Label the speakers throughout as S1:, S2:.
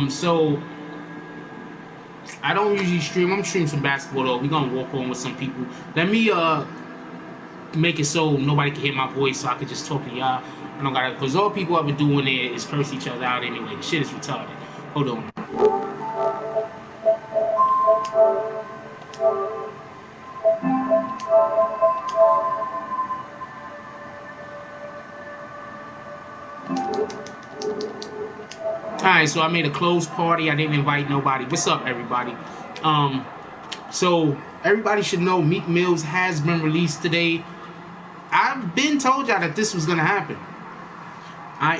S1: So I don't usually stream. I'm streaming some basketball though. We're gonna walk on with some people. Let me make it so nobody can hear my voice, so I could just talk to y'all. I don't gotta, cause all people ever doing there is curse each other out anyway. The shit is retarded. Hold on. Alright, so I made a closed party. I didn't invite nobody. What's up, everybody? So everybody should know Meek Mills has been released today. I've been told y'all that this was gonna happen.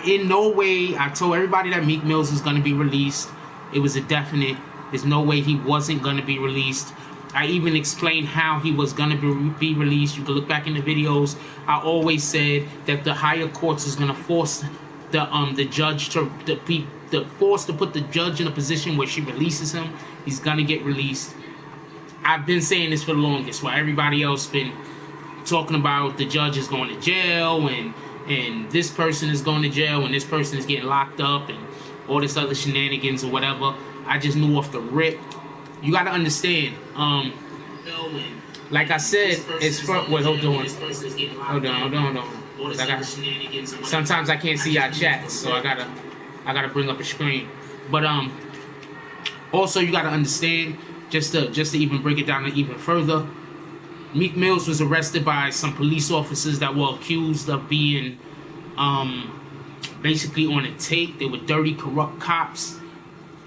S1: In no way, I told everybody that Meek Mills was gonna be released. It was a definite. There's no way he wasn't gonna be released. I even explained how he was gonna be released. You can look back in the videos. I always said that the higher courts is gonna force the judge to put the judge in a position where she releases him. He's gonna get released. I've been saying this for the longest, while everybody else been talking about the judge is going to jail and this person is going to jail and this person is getting locked up and all this other shenanigans or whatever. I just knew off the rip. You got to understand. Like I said, it's for wait. Hold on. Sometimes I can't see y'all chats, so I gotta bring up a screen. But also you gotta understand, just to even break it down even further. Meek Mills was arrested by some police officers that were accused of being basically on a take. They were dirty, corrupt cops.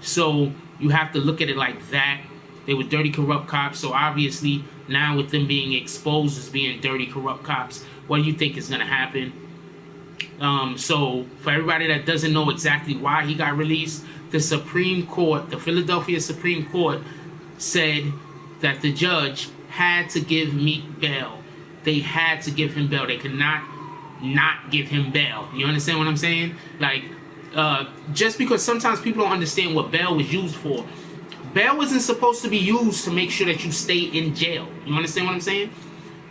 S1: So you have to look at it like that. They were dirty, corrupt cops. So obviously now with them being exposed as being dirty, corrupt cops, what do you think is going to happen? So for everybody that doesn't know exactly why he got released, the Supreme Court, the Philadelphia Supreme Court, said that the judge had to give Meek bail. They had to give him bail. They could not give him bail. You understand what I'm saying? Like, just because sometimes people don't understand what bail was used for. Bail isn't supposed to be used to make sure that you stay in jail. You understand what I'm saying?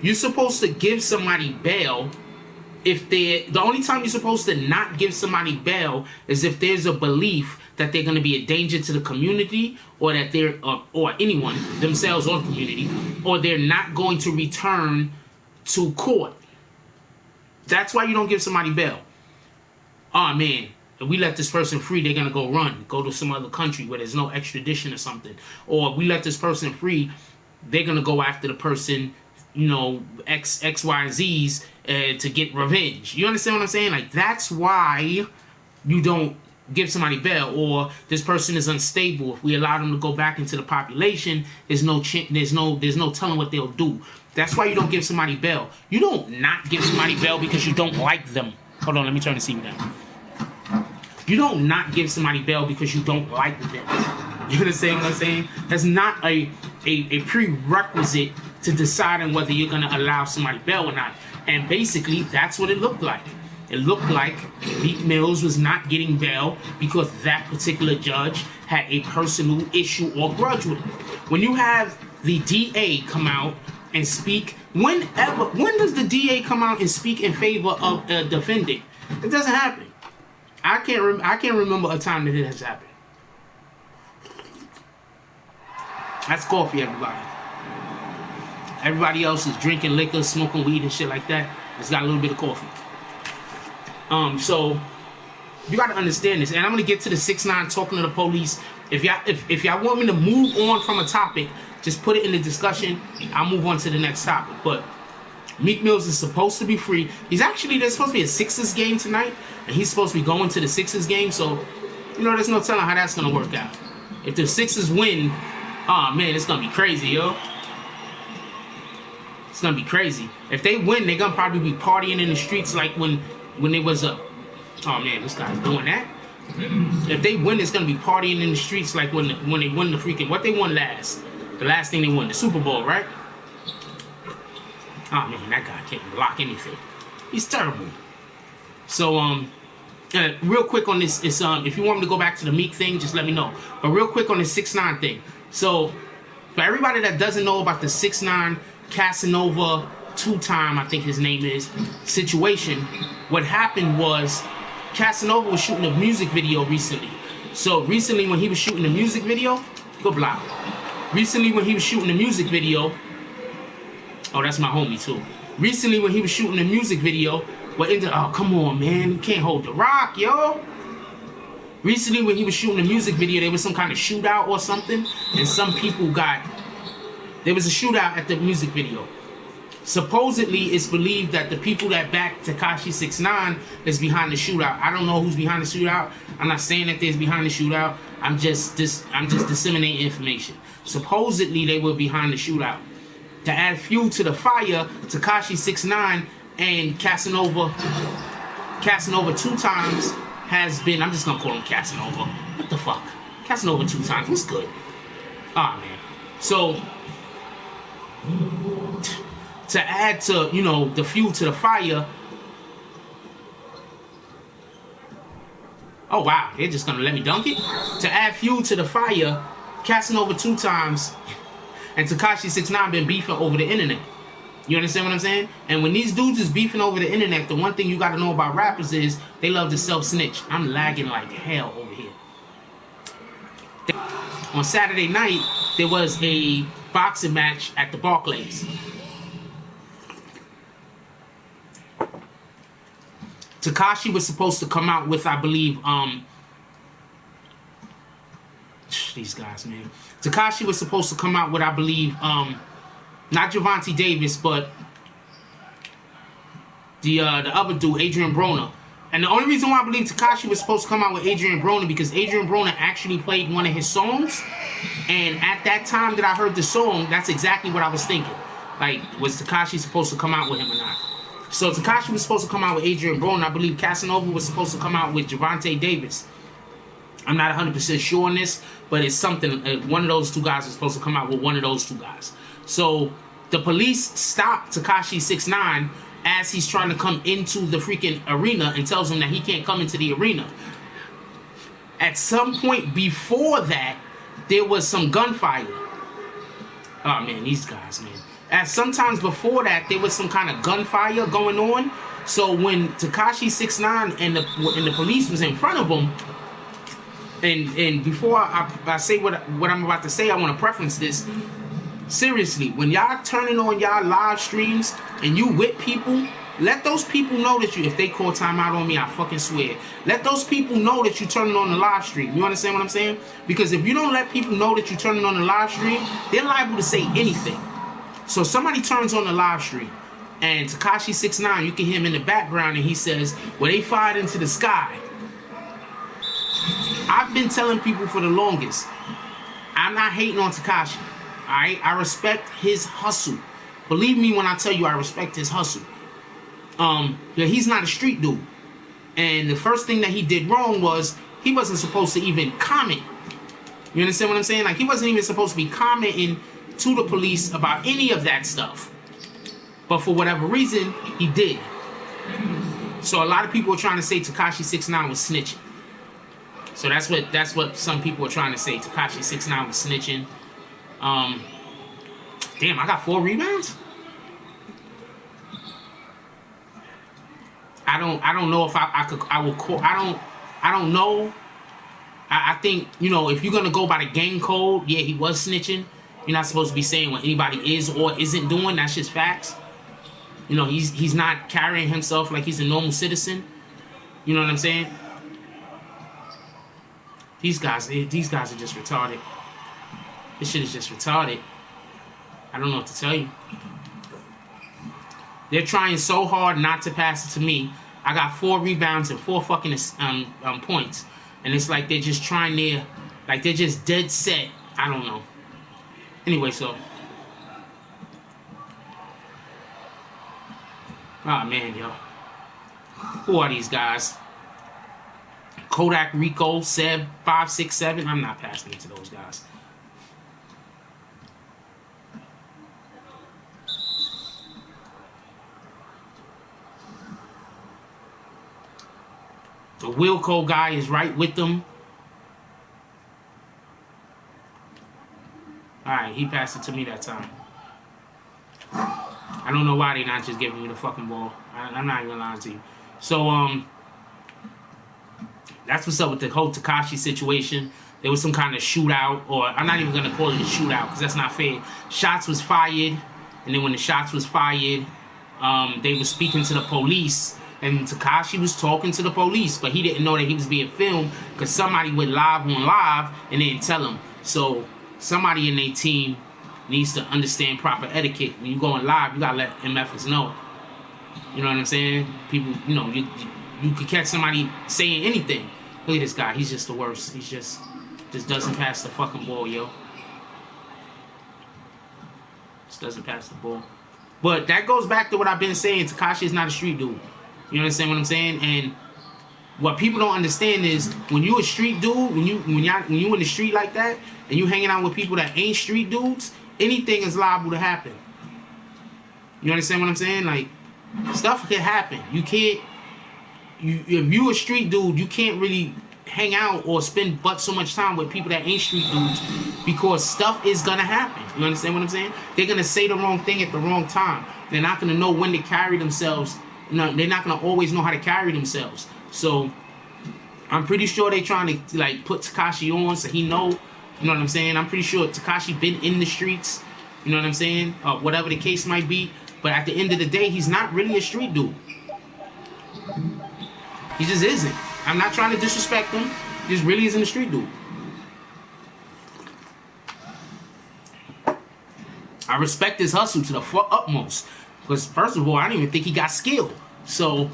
S1: You're supposed to give somebody bail if the only time you're supposed to not give somebody bail is if there's a belief that they're going to be a danger to the community, or that they're or anyone, themselves or the community, or they're not going to return to court. That's why you don't give somebody bail. Oh man, if we let this person free, they're going to go to some other country where there's no extradition or something. Or we let this person free, they're going to go after the person, you know, X, Y, and Z's to get revenge. You understand what I'm saying? Like, that's why you don't give somebody bail. Or this person is unstable. If we allow them to go back into the population, there's no telling what they'll do. That's why you don't give somebody bail. You don't not give somebody bail because you don't like them. Hold on, let me turn the TV down. You don't not give somebody bail because you don't like them. You understand what I'm saying? That's not a prerequisite to deciding whether you're going to allow somebody bail or not. And basically, that's what it looked like. It looked like Meek Mills was not getting bail because that particular judge had a personal issue or grudge with him. When you have the DA come out and speak, when does the DA come out and speak in favor of a defendant? It doesn't happen. I can't remember a time that it has happened. That's coffee, everybody. Everybody else is drinking liquor, smoking weed and shit like that. It's got a little bit of coffee. So you gotta understand this. And I'm gonna get to the 6ix9ine talking to the police. If y'all want me to move on from a topic, just put it in the discussion. I'll move on to the next topic. But Meek Mills is supposed to be free. There's supposed to be a Sixers game tonight, and he's supposed to be going to the Sixers game. So, you know, there's no telling how that's gonna work out. If the Sixers win, oh man, it's gonna be crazy, yo. It's gonna be crazy. If they win, they're gonna probably be partying in the streets like when they was a. Oh man, this guy's doing that. If they win, it's gonna be partying in the streets like when they won the freaking what they won last. The last thing they won, the Super Bowl, right? Oh man, that guy can't block anything. He's terrible. So real quick on this, it's if you want me to go back to the Meek thing, just let me know. But real quick on the 6ix9ine thing. So for everybody that doesn't know about the 6ix9ine Casanova two-time, I think his name is, situation, what happened was Casanova was shooting a music video recently. So recently when he was shooting the music video, go block. Recently when he was shooting the music video, oh, that's my homie too. Recently when he was shooting the music video, what ended, oh, come on, man, you can't hold the rock, yo. Recently when he was shooting the music video, there was some kind of shootout or something, and some people got, there was a shootout at the music video. Supposedly, it's believed that the people that backed Tekashi 6ix9ine is behind the shootout. I don't know who's behind the shootout. I'm not saying that there's behind the shootout. I'm just disseminating information. Supposedly, they were behind the shootout. To add fuel to the fire, Tekashi 6ix9ine and Casanova 2 times has been. I'm just gonna call him Casanova. What the fuck? Casanova 2 times. What's good? Ah, man. So, to add to, you know, the fuel to the fire. Oh, wow. They're just going to let me dunk it? To add fuel to the fire, Casanova 2 times and Tekashi 6ix9ine been beefing over the internet. You understand what I'm saying? And when these dudes is beefing over the internet, the one thing you got to know about rappers is they love to self-snitch. I'm lagging like hell over here. On Saturday night, there was a boxing match at the Barclays. Tekashi was supposed to come out with, I believe, these guys, man. Tekashi was supposed to come out with, I believe, not Gervonta Davis, but the other dude, Adrian Broner. And the only reason why I believe Tekashi was supposed to come out with Adrian Broner, because Adrian Broner actually played one of his songs, and at that time that I heard the song, that's exactly what I was thinking. Like, was Tekashi supposed to come out with him or not? So Tekashi was supposed to come out with Adrian Broner. I believe Casanova was supposed to come out with Gervonta Davis. I'm not 100% sure on this, but it's something. One of those two guys was supposed to come out with one of those two guys. So the police stopped Tekashi 6ix9ine as he's trying to come into the freaking arena and tells him that he can't come into the arena. At some point before that, there was some gunfire. Oh man, these guys, man. Sometimes before that, there was some kind of gunfire going on. So when Tekashi 6ix9ine and the police was in front of him, and before I say what I'm about to say, I want to preference this. Seriously, when y'all turning on y'all live streams and you with people, let those people know that you, if they call timeout on me, I fucking swear. Let those people know that you turning on the live stream. You understand what I'm saying? Because if you don't let people know that you turning on the live stream, they're liable to say anything. So somebody turns on the live stream, and Tekashi 6ix9ine, you can hear him in the background, and he says, well, they fired into the sky. I've been telling people for the longest, I'm not hating on Tekashi. Alright? I respect his hustle. Believe me when I tell you I respect his hustle. Yeah, he's not a street dude. And the first thing that he did wrong was he wasn't supposed to even comment. You understand what I'm saying? Like, he wasn't even supposed to be commenting to the police about any of that stuff. But for whatever reason, he did. So a lot of people are trying to say Tekashi 6ix9ine was snitching. So that's what some people are trying to say. Tekashi 6ix9ine was snitching. Damn, I got 4 rebounds? I don't know if I will call, I don't know. I think, you know, if you're gonna go by the gang code, yeah, he was snitching. You're not supposed to be saying what anybody is or isn't doing. That's just facts. You know, he's not carrying himself like he's a normal citizen. You know what I'm saying? These guys are just retarded. This shit is just retarded. I don't know what to tell you. They're trying so hard not to pass it to me. I got 4 rebounds and 4 fucking points. And it's like they're just trying their, like they're just dead set. I don't know. Anyway, so. Oh man, yo. Who are these guys? Kodak, Rico, Seb, 567. I'm not passing it to those guys. The Wilco guy is right with them. Alright, he passed it to me that time. I don't know why they not just giving me the fucking ball. I'm not even lying to you. So, that's what's up with the whole Tekashi situation. There was some kind of shootout, or I'm not even gonna call it a shootout because that's not fair. Shots was fired, and then when the shots was fired, they were speaking to the police, and Tekashi was talking to the police, but he didn't know that he was being filmed because somebody went live on live and didn't tell him. So somebody in their team needs to understand proper etiquette. When you going live, you gotta let MFers know. You know what I'm saying? People, you know, you could catch somebody saying anything. Look at this guy. He's just the worst. He's just doesn't pass the fucking ball, yo. Just doesn't pass the ball. But that goes back to what I've been saying. Tekashi is not a street dude. You understand what I'm saying? And what people don't understand is when you a street dude, when you in the street like that, and you hanging out with people that ain't street dudes, anything is liable to happen. You understand what I'm saying? Like, stuff can happen. You can't. If you a street dude, you can't really hang out or spend but so much time with people that ain't street dudes because stuff is gonna happen. You understand what I'm saying? They're gonna say the wrong thing at the wrong time. They're not gonna know when to carry themselves. No, they're not gonna always know how to carry themselves. So I'm pretty sure they trying to like put Tekashi on so he know. You know what I'm saying? I'm pretty sure Tekashi been in the streets. You know what I'm saying? Whatever the case might be. But at the end of the day, he's not really a street dude. He just isn't. I'm not trying to disrespect him. He just really isn't a street dude. I respect his hustle to the utmost. Because first of all, I don't even think he got skill. So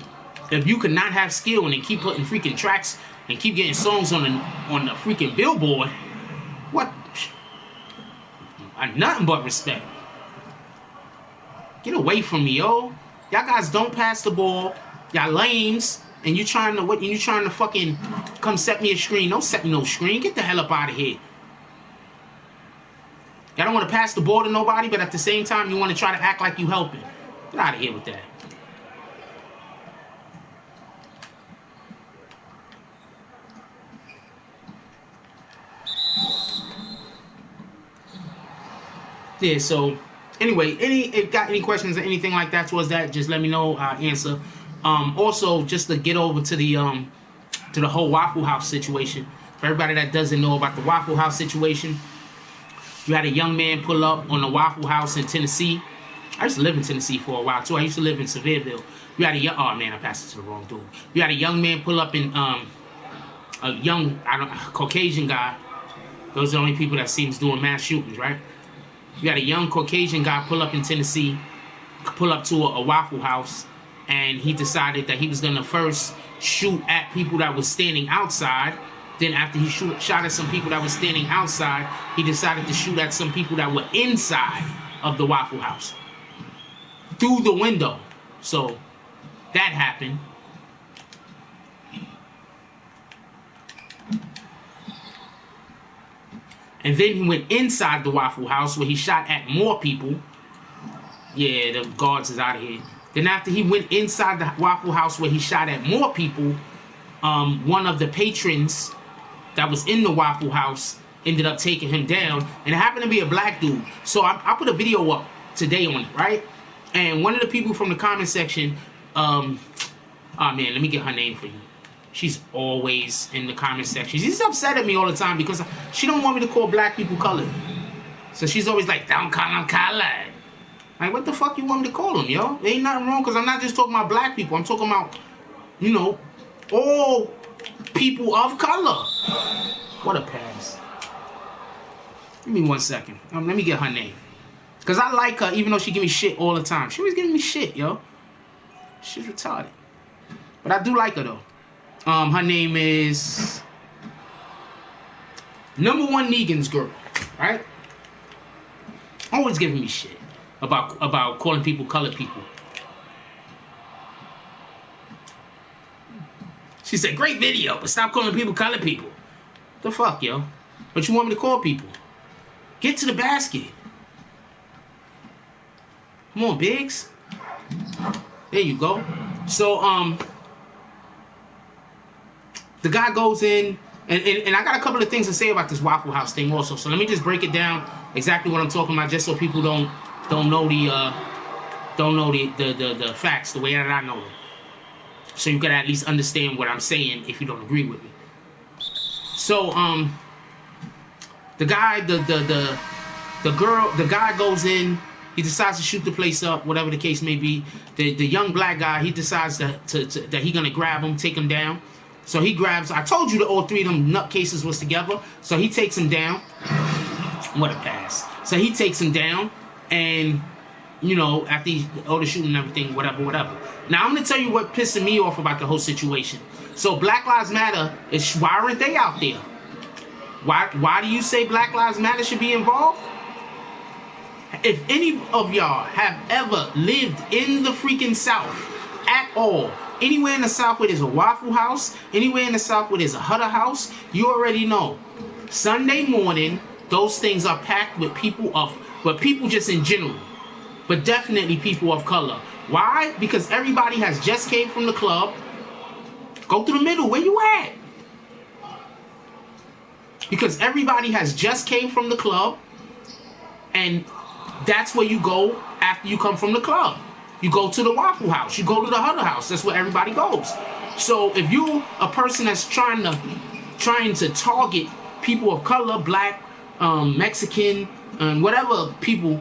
S1: if you could not have skill and then keep putting freaking tracks and keep getting songs on the freaking billboard, what? Nothing but respect. Get away from me, yo. Y'all guys don't pass the ball. Y'all lames. And you trying to fucking come set me a screen. Don't set me no screen. Get the hell up out of here. Y'all don't want to pass the ball to nobody, but at the same time, you want to try to act like you helping. Get out of here with that. Yeah, so anyway, if got any questions or anything like that towards that, just let me know. I'll answer. Also, just to get over to the whole Waffle House situation. For everybody that doesn't know about the Waffle House situation, you had a young man pull up on the Waffle House in Tennessee. I used to live in Tennessee for a while too. I used to live in Sevierville. You had a oh man, I passed it to the wrong dude. You had a young man pull up in a young Caucasian guy. Those are the only people that seems doing mass shootings, right? You had a young Caucasian guy pull up in Tennessee, pull up to a Waffle House. And he decided that he was going to first shoot at people that were standing outside. Then after he shot at some people that were standing outside, he decided to shoot at some people that were inside of the Waffle House. Through the window. So, that happened. And then he went inside the Waffle House where he shot at more people. Yeah, the guards is out of here. Then after he went inside the Waffle House where he shot at more people, one of the patrons that was in the Waffle House ended up taking him down. And it happened to be a black dude. So I put a video up today on it, right? And one of the people from the comment section, oh man, let me get her name for you. She's always in the comment section. She's upset at me all the time because she don't want me to call black people colored. So she's always like, don't call them colored. Like, what the fuck you want me to call them, yo? There ain't nothing wrong, because I'm not just talking about black people. I'm talking about, you know, all people of color. What a pass. Give me 1 second. Let me get her name. Because I like her, even though she give me shit all the time. She always giving me shit, yo. She's retarded. But I do like her, though. Her name is Number One Negan's Girl, right? Always giving me shit about calling people colored people. She said, great video, but stop calling people colored people. The fuck, yo? What you want me to call people? Get to the basket. Come on, Biggs. There you go. So, the guy goes in, and I got a couple of things to say about this Waffle House thing also. So let me just break it down exactly what I'm talking about, just so people don't know the facts the way that I know them. So you can at least understand what I'm saying if you don't agree with me. So the guy, the guy goes in. He decides to shoot the place up, whatever the case may be. The young black guy, he decides that he gonna grab him, take him down. So he grabs. I told you that all three of them nutcases was together. So he takes him down. What a pass. So he takes him down, and you know, after all the shooting and everything, whatever. Now I'm gonna tell you what pissing me off about the whole situation. So Black Lives Matter is, why aren't they out there? Why do you say Black Lives Matter should be involved? If any of y'all have ever lived in the freaking South at all, anywhere in the South where there's a Waffle House, anywhere in the South where there's a Hutter House, you already know. Sunday morning, those things are packed with people just in general, but definitely people of color. Why? Because everybody has just came from the club. Go through the middle. Where you at? Because everybody has just came from the club, and that's where you go after you come from the club. You go to the Waffle House. You go to the Hutter House. That's where everybody goes. So if you a person that's trying to target people of color, black, Mexican, and whatever people,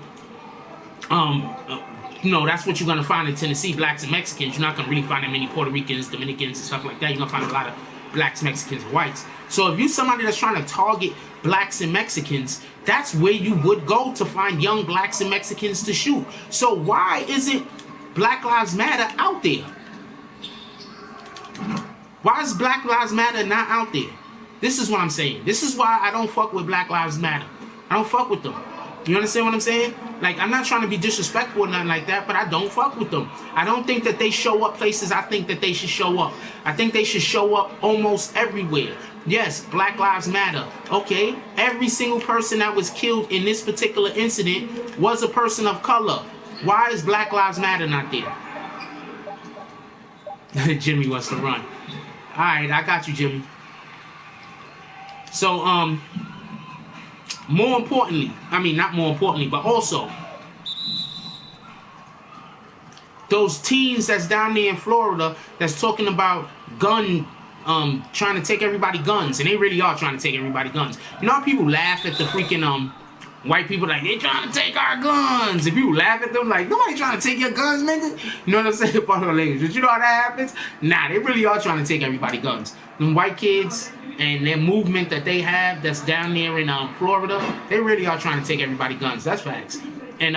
S1: you know, that's what you're gonna find in Tennessee, blacks and Mexicans. You're not gonna really find that many Puerto Ricans, Dominicans, and stuff like that. You're gonna find a lot of blacks, Mexicans, and whites. So if you're somebody that's trying to target blacks and Mexicans, that's where you would go to find young blacks and Mexicans to shoot. So why isn't Black Lives Matter out there? Why is Black Lives Matter not out there? This is what I'm saying. This is why I don't fuck with Black Lives Matter. I don't fuck with them. You understand what I'm saying? Like, I'm not trying to be disrespectful or nothing like that, but I don't fuck with them. I don't think that they show up places I think that they should show up. I think they should show up almost everywhere. Yes, Black Lives Matter. Okay, every single person that was killed in this particular incident was a person of color. Why is Black Lives Matter not there? Jimmy wants to run. All right, I got you, Jimmy. So, more importantly, I mean, not more importantly, but also, those teens that's down there in Florida that's talking about trying to take everybody guns, and they really are trying to take everybody guns. You know how people laugh at the freaking white people, like, they trying to take our guns. If you laugh at them, like, nobody trying to take your guns, nigga. You know what I'm saying? Part of the language. But you know how that happens? Nah, they really are trying to take everybody guns. Them white kids and their movement that they have that's down there in Florida, they really are trying to take everybody guns. That's facts. And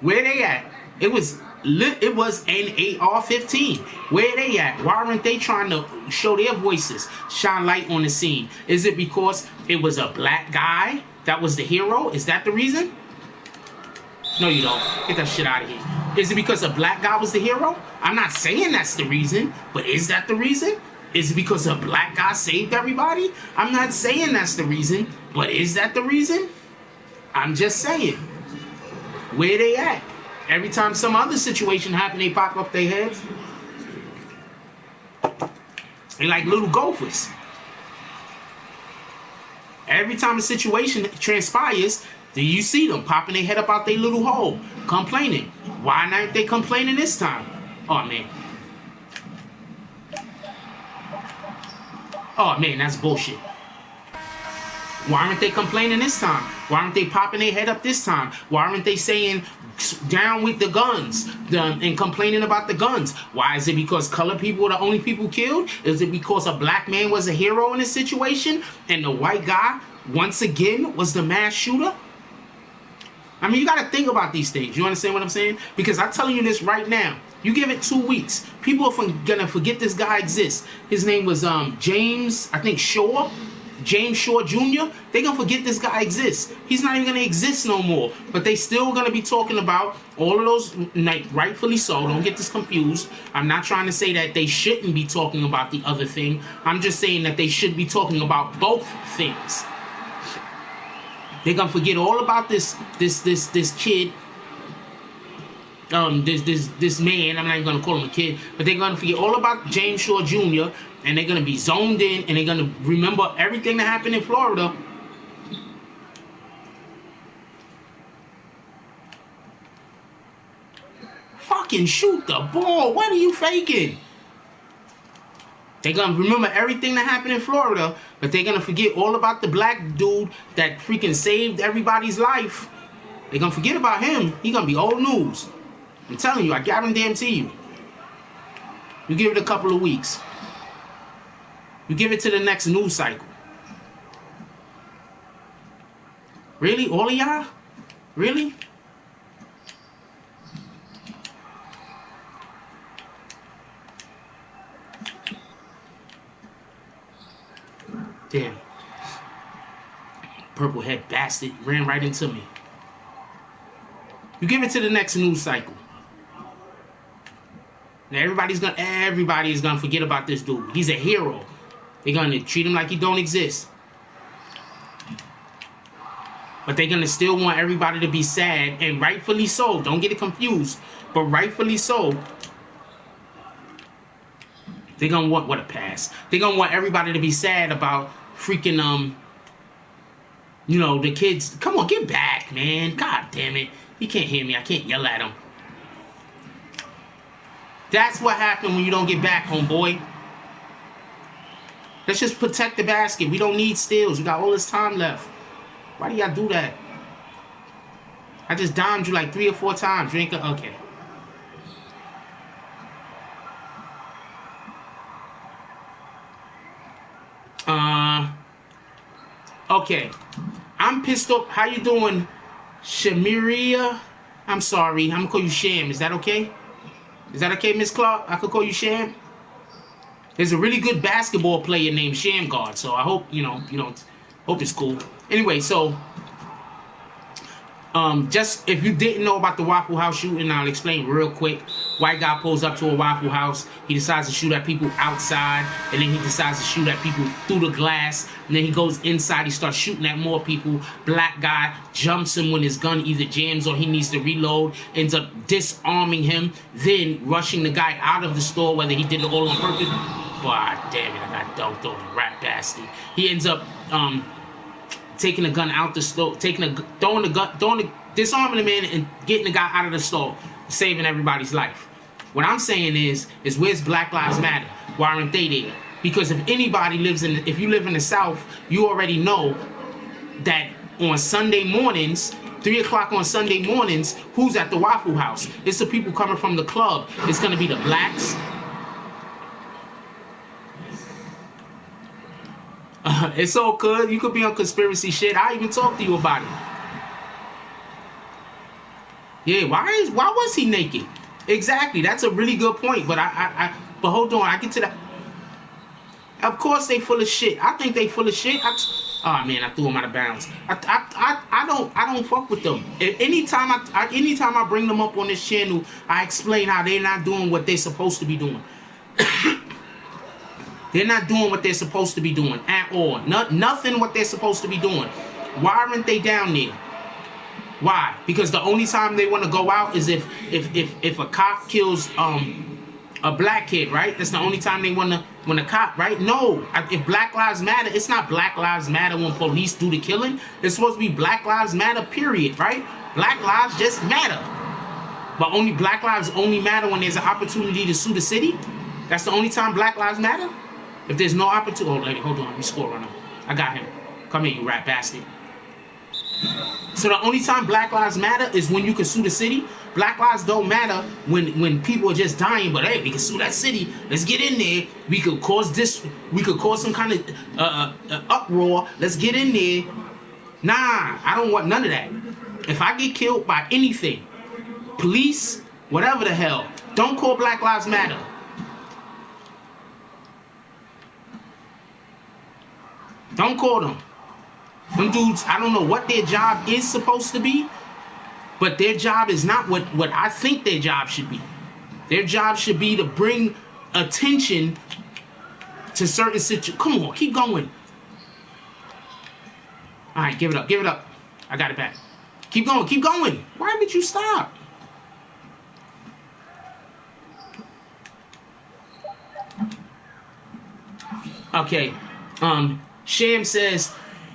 S1: where they at? It was an AR-15. Where they at? Why aren't they trying to show their voices, shine light on the scene? Is it because it was a black guy that was the hero? Is that the reason? No, you don't. Get that shit out of here. Is it because a black guy was the hero? I'm not saying that's the reason, but is that the reason? Is it because a black guy saved everybody? I'm not saying that's the reason, but is that the reason? I'm just saying. Where they at? Every time some other situation happen, they pop up their heads. They like little gophers. Every time a situation transpires, do you see them popping their head up out their little hole, complaining? Why not they complaining this time? Oh, man. Oh, man, that's bullshit. Why aren't they complaining this time? Why aren't they popping their head up this time? Why aren't they saying down with the guns and complaining about the guns? Why is it because colored people are the only people killed? Is it because a black man was a hero in this situation and the white guy once again was the mass shooter? I mean, you got to think about these things. You understand what I'm saying? Because I'm telling you this right now. You give it 2 weeks, people are gonna forget this guy exists. His name was James, I think Shaw. James Shaw Jr., they gonna forget this guy exists. He's not even gonna exist no more. But they still gonna be talking about all of those, like, rightfully so. Don't get this confused. I'm not trying to say that they shouldn't be talking about the other thing. I'm just saying that they should be talking about both things. They're gonna forget all about this kid. This man, I'm not even gonna call him a kid, but they're gonna forget all about James Shaw Jr. and they're gonna be zoned in and they're gonna remember everything that happened in Florida. Fucking shoot the ball. What are you faking? They're going to remember everything that happened in Florida, but they're going to forget all about the black dude that freaking saved everybody's life. They're going to forget about him. He's going to be old news. I'm telling you, I guarantee you. You give it a couple of weeks. You give it to the next news cycle. Really? All of y'all? Really? Damn. Purple head bastard ran right into me. You give it to the next news cycle. Now everybody is gonna forget about this dude. He's a hero. They're gonna treat him like he don't exist. But they're gonna still want everybody to be sad, and rightfully so. Don't get it confused. But rightfully so. They're gonna want what a pass. They're gonna want everybody to be sad about freaking you know, the kids. Come on, get back, man. God damn it. He can't hear me. I can't yell at him. That's what happened when you don't get back, homeboy. Let's just protect the basket. We don't need steals. We got all this time left. Why do y'all do that? I just domed you like 3 or 4 times. You ain't gonna... Okay. Okay. I'm pissed off. How you doing, Shamiria? I'm sorry. I'm gonna call you Sham. Is that okay? Is that okay, Miss Clark? I could call you Sham? There's a really good basketball player named Shamgar, so I hope, you know, hope it's cool. Anyway, so, just, if you didn't know about the Waffle House shooting, I'll explain real quick. White guy pulls up to a Waffle House. He decides to shoot at people outside, and then he decides to shoot at people through the glass, and then he goes inside. He starts shooting at more people. Black guy jumps him when his gun either jams or he needs to reload, ends up disarming him, then rushing the guy out of the store, whether he did it all on purpose. God damn it, I got dunked on, rat bastard. He ends up taking the gun out the store, disarming the man and getting the guy out of the store, saving everybody's life. What I'm saying is where's Black Lives Matter? Why aren't they there? Because if anybody if you live in the South, you already know that on Sunday mornings, 3 o'clock on Sunday mornings, who's at the Waffle House? It's the people coming from the club. It's gonna be the blacks. It's all good. You could be on conspiracy shit. I even talked to you about it. Yeah, why was he naked? Exactly. That's a really good point. But but hold on. I get to that. Of course they full of shit. I think they full of shit. Oh man, I threw him out of bounds. I don't fuck with them. Anytime I bring them up on this channel, I explain how they're not doing what they're supposed to be doing. They're not doing what they're supposed to be doing at all. Nothing what they're supposed to be doing. Why aren't they down there? Why? Because the only time they want to go out is if a cop kills a black kid, right? That's the only time they want a cop, right? No. If Black Lives Matter, it's not Black Lives Matter when police do the killing. It's supposed to be Black Lives Matter, period, right? Black lives just matter. But only Black lives only matter when there's an opportunity to sue the city. That's the only time Black Lives Matter. If there's no opportunity, hold on, let me score on him. I got him. Come here, you rat bastard. So the only time Black Lives Matter is when you can sue the city. Black lives don't matter when people are just dying. But hey, we can sue that city. Let's get in there. We could cause this. We could cause some kind of uproar. Let's get in there. Nah, I don't want none of that. If I get killed by anything, police, whatever the hell, don't call Black Lives Matter. Don't call them. Them dudes, I don't know what their job is supposed to be, but their job is not what I think their job should be. Their job should be to bring attention to certain situations. Come on, keep going. All right, give it up, give it up. I got it back. Keep going, keep going. Why did you stop? Okay, Sham says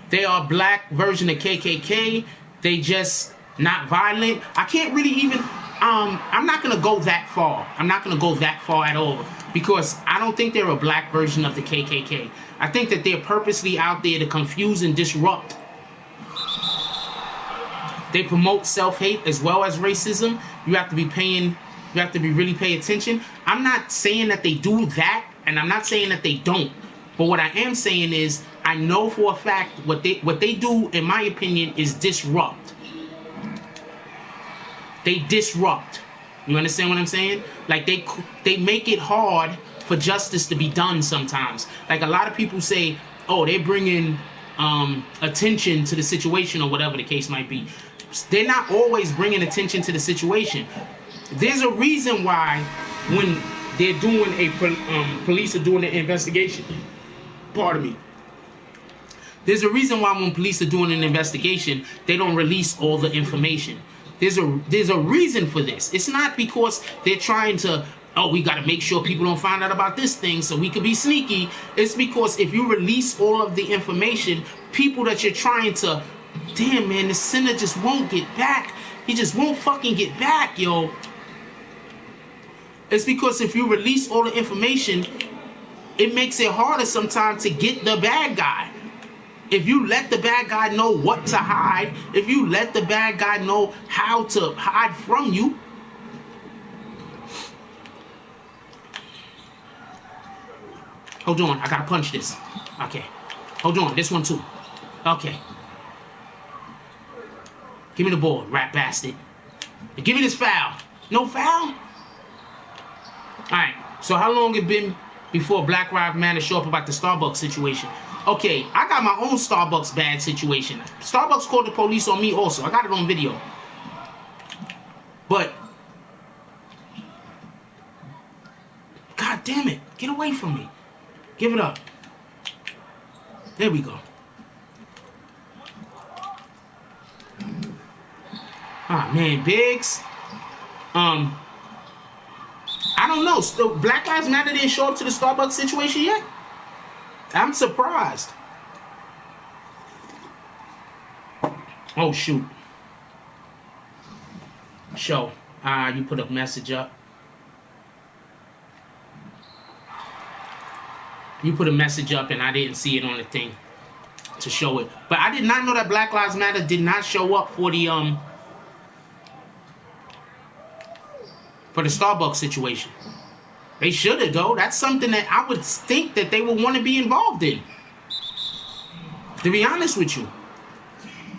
S1: they are black version of KKK. They just not violent. I can't really even, I'm not going to go that far. I'm not going to go that far at all. because I don't think they're a black version of the KKK. I think that they're purposely out there to confuse and disrupt. They promote self-hate as well as racism. You have to be really paying attention. I'm not saying that they do that, and I'm not saying that they don't. But what I am saying is, I know for a fact what they do, in my opinion, is disrupt. They disrupt. You understand what I'm saying? Like they make it hard for justice to be done sometimes. Like a lot of people say, oh, they're bringing attention to the situation or whatever the case might be. They're not always bringing attention to the situation. There's a reason why when they're doing police are doing an investigation. Pardon me. There's a reason why when police are doing an investigation, they don't release all the information. There's a reason for this. It's not because they're trying to, oh, we got to make sure people don't find out about this thing so we could be sneaky. It's because if you release all of the information, people that you're trying to, damn, man, the sinner just won't get back. He just won't fucking get back, yo. It's because if you release all the information, it makes it harder sometimes to get the bad guy. If you let the bad guy know what to hide, if you let the bad guy know how to hide from you, hold on, I gotta punch this. Okay, hold on, this one too. Okay, give me the ball, rat bastard. And give me this foul. No foul? Alright, so how long it been before Black Lives Matter show up about the Starbucks situation? Okay, I got my own Starbucks bad situation. Starbucks called the police on me also. I got it on video. But, God damn it. Get away from me. Give it up. There we go. Ah, man, Biggs. I don't know. So Black Lives Matter didn't show up to the Starbucks situation yet? I'm surprised. Oh, shoot. Show. You put a message up. You put a message up and I didn't see it on the thing to show it. But I did not know that Black Lives Matter did not show up for the Starbucks situation. They should have, though. That's something that I would think that they would want to be involved in. To be honest with you.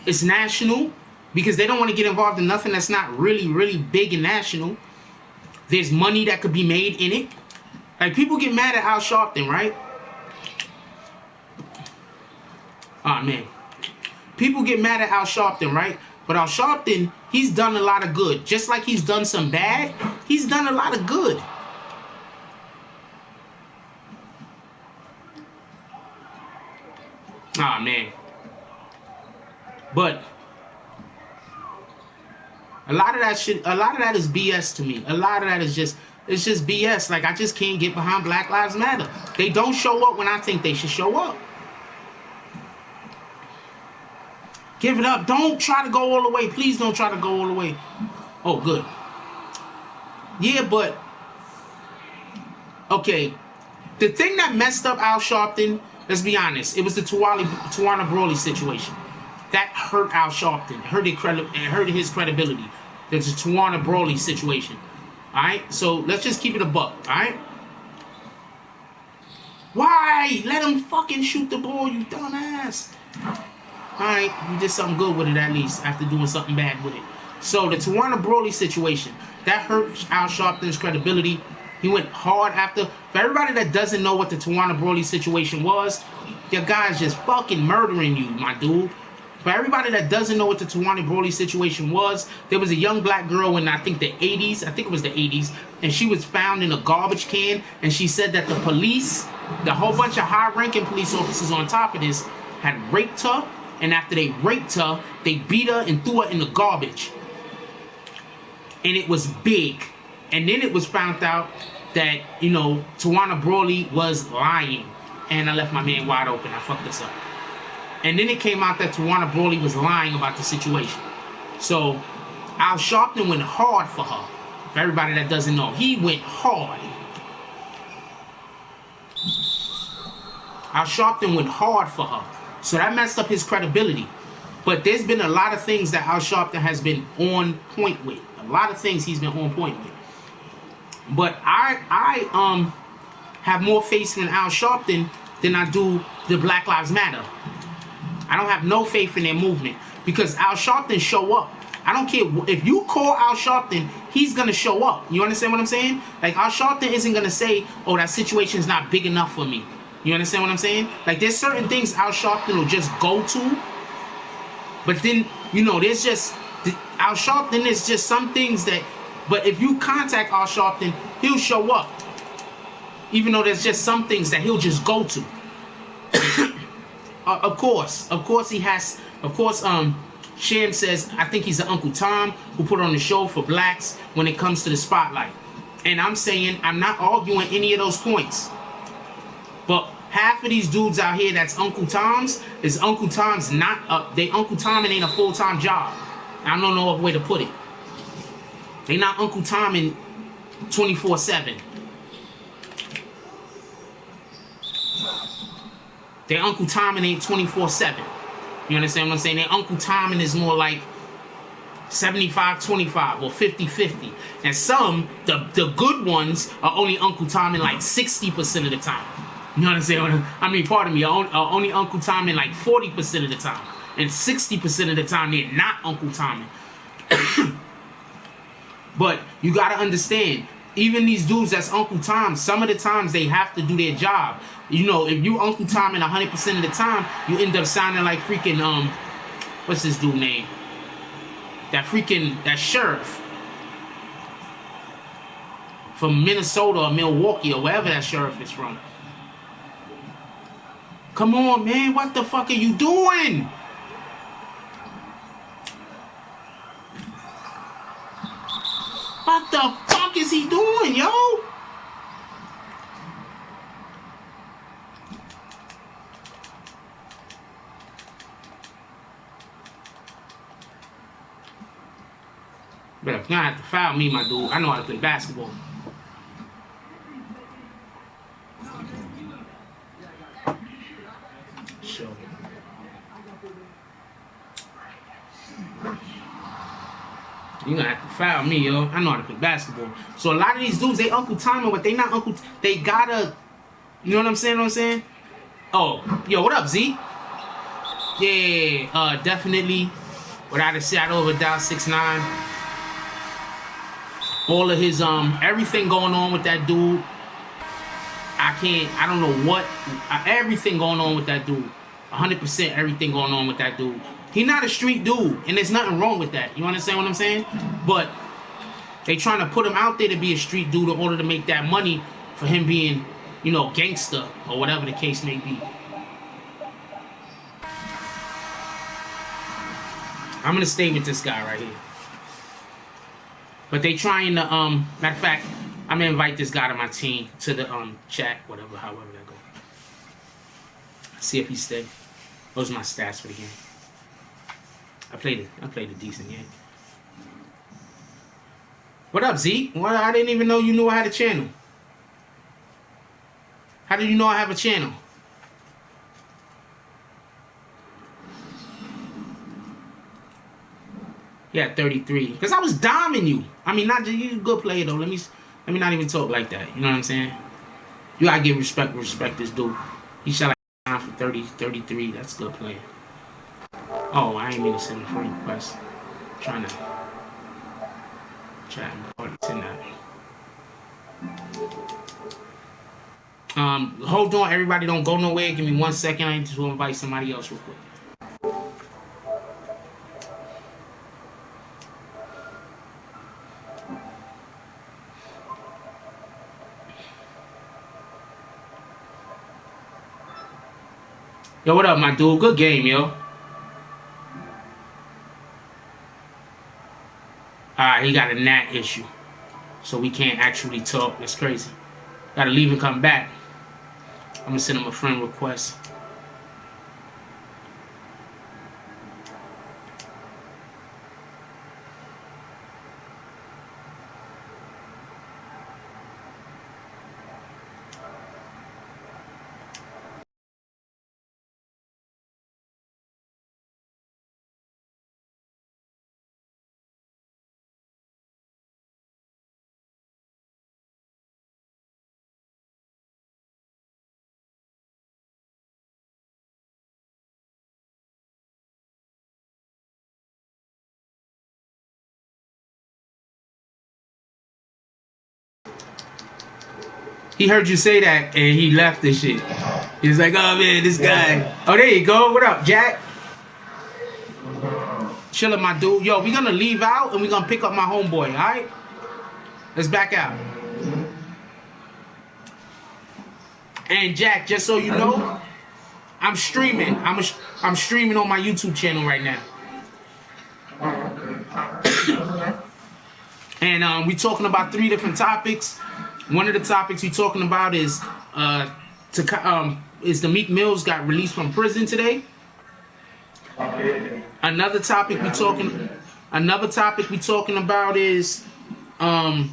S1: It's national because they don't want to get involved in nothing that's not really, really big and national. There's money that could be made in it. Like, people get mad at Al Sharpton, right? Oh, man. People get mad at Al Sharpton, right? But Al Sharpton, he's done a lot of good. Just like he's done some bad, he's done a lot of good. Ah, man. But a lot of that shit, a lot of that is BS to me. A lot of that is just, it's just BS. Like, I just can't get behind Black Lives Matter. They don't show up when I think they should show up. Give it up. Don't try to go all the way. Please don't try to go all the way. Oh, good. Yeah, but okay. The thing that messed up Al Sharpton, let's be honest, it was the Tawana Brawley situation. That hurt Al Sharpton. It hurt his credibility. There's a Tawana Brawley situation. Alright? So let's just keep it a buck. Alright? Why? Let him fucking shoot the ball, you dumbass. Alright, you did something good with it at least after doing something bad with it. So the Tawana Brawley situation, that hurt Al Sharpton's credibility. He went hard after. For everybody that doesn't know what the Tawana Brawley situation was, your guy's just fucking murdering you, my dude. For everybody that doesn't know what the Tawana Brawley situation was, there was a young black girl in, I think, the 80s. I think it was the 80s. And she was found in a garbage can. And she said that the police, the whole bunch of high-ranking police officers on top of this, had raped her. And after they raped her, they beat her and threw her in the garbage. And it was big. And then it was found out that, you know, Tawana Brawley was lying. And I left my man wide open. I fucked this up. And then it came out that Tawana Brawley was lying about the situation. So, Al Sharpton went hard for her. For everybody that doesn't know, he went hard. Al Sharpton went hard for her. So that messed up his credibility. But there's been a lot of things that Al Sharpton has been on point with. A lot of things he's been on point with. But I have more faith in Al Sharpton than I do the Black Lives Matter. I don't have no faith in their movement because Al Sharpton show up. I don't care if you call Al Sharpton, he's gonna show up. You understand what I'm saying? Like Al Sharpton isn't gonna say, "Oh, that situation's not big enough for me." You understand what I'm saying? Like there's certain things Al Sharpton will just go to, but then there's just Al Sharpton is just some things that. But if you contact Al Sharpton, he'll show up, even though there's just some things that he'll just go to. Of course he has. Of course, Sham says I think he's an Uncle Tom who put on the show for blacks when it comes to the spotlight. And I'm saying I'm not arguing any of those points. But half of these dudes out here that's Uncle Tom's is Uncle Tom's not they Uncle Tom and ain't a full-time job. I don't know a way to put it. They not Uncle Tom in 24/7. Their Uncle Tommen ain't 24/7. You understand what I'm saying? Their Uncle Tommen is more like 75-25 or 50-50. And some, the good ones, are only Uncle Tommen like 60% of the time. You understand? Pardon me, are only Uncle Tommen like 40% of the time. And 60% of the time, they're not Uncle Tommen. But you got to understand, even these dudes that's Uncle Tom, some of the times they have to do their job. If you Uncle Tom and 100% of the time, you end up sounding like freaking, what's this dude name? That sheriff from Minnesota or Milwaukee or wherever that sheriff is from. Come on, man, what the fuck are you doing? What the fuck is he doing, yo? But if not, have to foul me, my dude. I know how to play basketball. Sure. You're gonna have to foul me, yo. I know how to play basketball. So a lot of these dudes, they Uncle Tommen, but they not Uncle. They gotta, you know what I'm saying? Oh, yo, what up, Z? Yeah, definitely. Without a shadow of a doubt, 6ix9ine. All of his everything going on with that dude. I don't know what. Everything going on with that dude. 100% everything going on with that dude. He not a street dude, and there's nothing wrong with that. You understand what I'm saying? But they trying to put him out there to be a street dude in order to make that money for him being, gangster or whatever the case may be. I'm gonna stay with this guy right here. But they trying to matter of fact, I'm gonna invite this guy to my team to the chat, whatever, however that go. See if he stay. Those are my stats for the game. I played a decent game. What up, Z? Well, I didn't even know you knew I had a channel. How did you know I have a channel? Yeah, 33. Because I was doming you. Not just you, a good player though. Let me not even talk like that. You know what I'm saying? You gotta give respect. Respect this dude. He shot like for 30, 33. That's a good player. Oh, I ain't mean to send a friend request. I'm trying to chat and send that. Hold on, everybody, don't go nowhere. Give me 1 second. I need to invite somebody else real quick. Yo, what up, my dude? Good game, yo. Alright, he got a gnat issue. So we can't actually talk. That's crazy. Gotta leave and come back. I'm gonna send him a friend request. He heard you say that and he left this shit. He's like, oh man, this guy. Oh, there you go. What up, Jack? Chillin', my dude. Yo, we gonna leave out and we gonna pick up my homeboy, alright? Let's back out. And Jack, just so you know, I'm streaming. I'm streaming on my YouTube channel right now. And we're talking about 3 different topics. One of the topics we're talking about is the Meek Mills got released from prison today. Another topic we talking about is Tekashi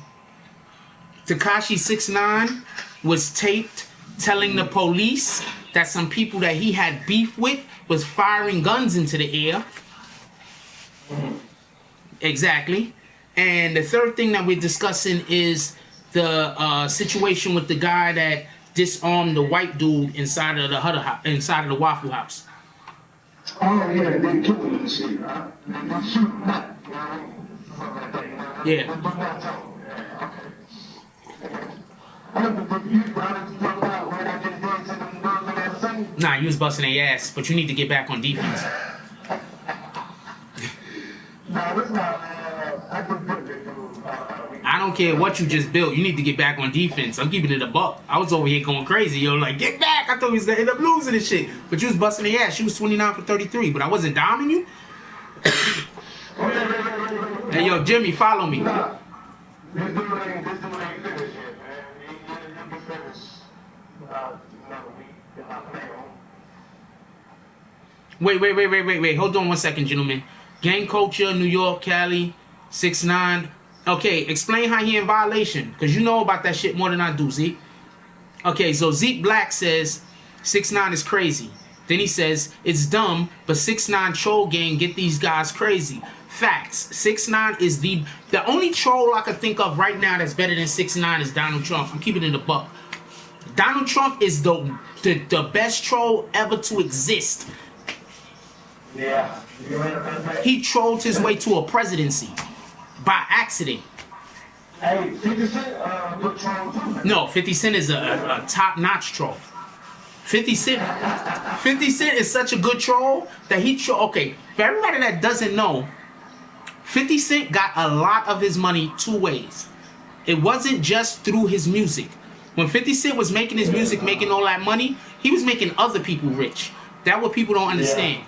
S1: 6ix9ine was taped telling the police that some people that he had beef with was firing guns into the air. Exactly. And the third thing that we're discussing is the situation with the guy that disarmed the white dude inside of the Waffle House.
S2: Oh yeah, they killing this shit, right? They shooting that.
S1: Yeah. Nah, you was busting their ass, but you need to get back on defense. I don't care what you just built. You need to get back on defense. I'm keeping it a buck. I was over here going crazy. Yo, like, get back. I thought he was going to end up losing this shit. But you was busting the ass. You was 29 for 33. But I wasn't doming you. Hey, yo, Jimmy, follow me. Wait. Hold on 1 second, gentlemen. Gang culture, New York, Cali, 6ix9ine. Okay, explain how he in violation, because you know about that shit more than I do, Zeke. Okay, so Zeke Black says 6ix9ine is crazy. Then he says it's dumb, but 6ix9ine troll gang get these guys crazy. Facts. 6ix9ine is the only troll I can think of right now that's better than 6ix9ine is Donald Trump. I'm keeping it in the buck. Donald Trump is the best troll ever to exist.
S2: Yeah.
S1: He trolled his way to a presidency by accident.
S2: Hey, 50 Cent, good troll too.
S1: No, 50 Cent is a top-notch troll. 50 Cent is such a good troll that he troll. Okay, for everybody that doesn't know, 50 Cent got a lot of his money 2 ways. It wasn't just through his music. When 50 Cent was making his music, making all that money, he was making other people rich. That's what people don't understand.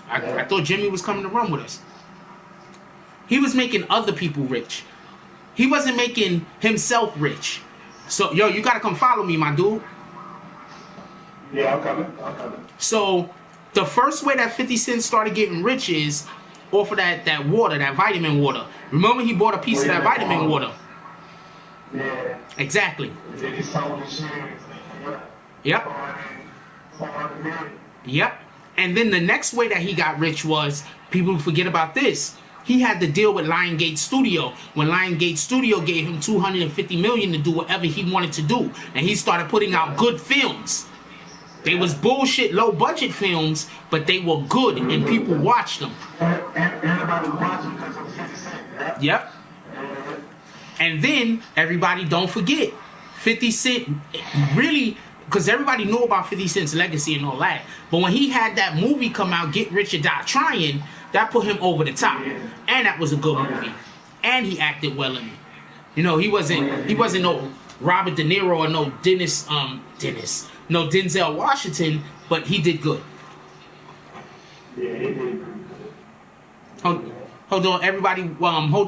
S1: I thought Jimmy was coming to run with us. He was making other people rich. He wasn't making himself rich. So, yo, you gotta come follow me, my dude.
S2: Yeah, I'm coming.
S1: So, the first way that 50 Cent started getting rich is off of that water, that vitamin water. Remember, he bought a piece of that vitamin water.
S2: Yeah.
S1: Exactly. Yep. Yep. And then the next way that he got rich was, people forget about this, he had to deal with Lionsgate Studio when Lionsgate Studio gave him $250 million to do whatever he wanted to do. And he started putting out good films. They was bullshit, low-budget films, but they were good, and people watched them.
S2: Everybody watching because of 50 Cent.
S1: Yep. And then, everybody don't forget, 50 Cent really, because everybody knew about 50 Cent's legacy and all that, but when he had that movie come out, Get Rich or Die Trying, that put him over the top. And that was a good movie. And he acted well in it. You know, he wasn't no Robert De Niro or no Denzel Washington, but he did good.
S2: Yeah, he did.
S1: Hold on, everybody.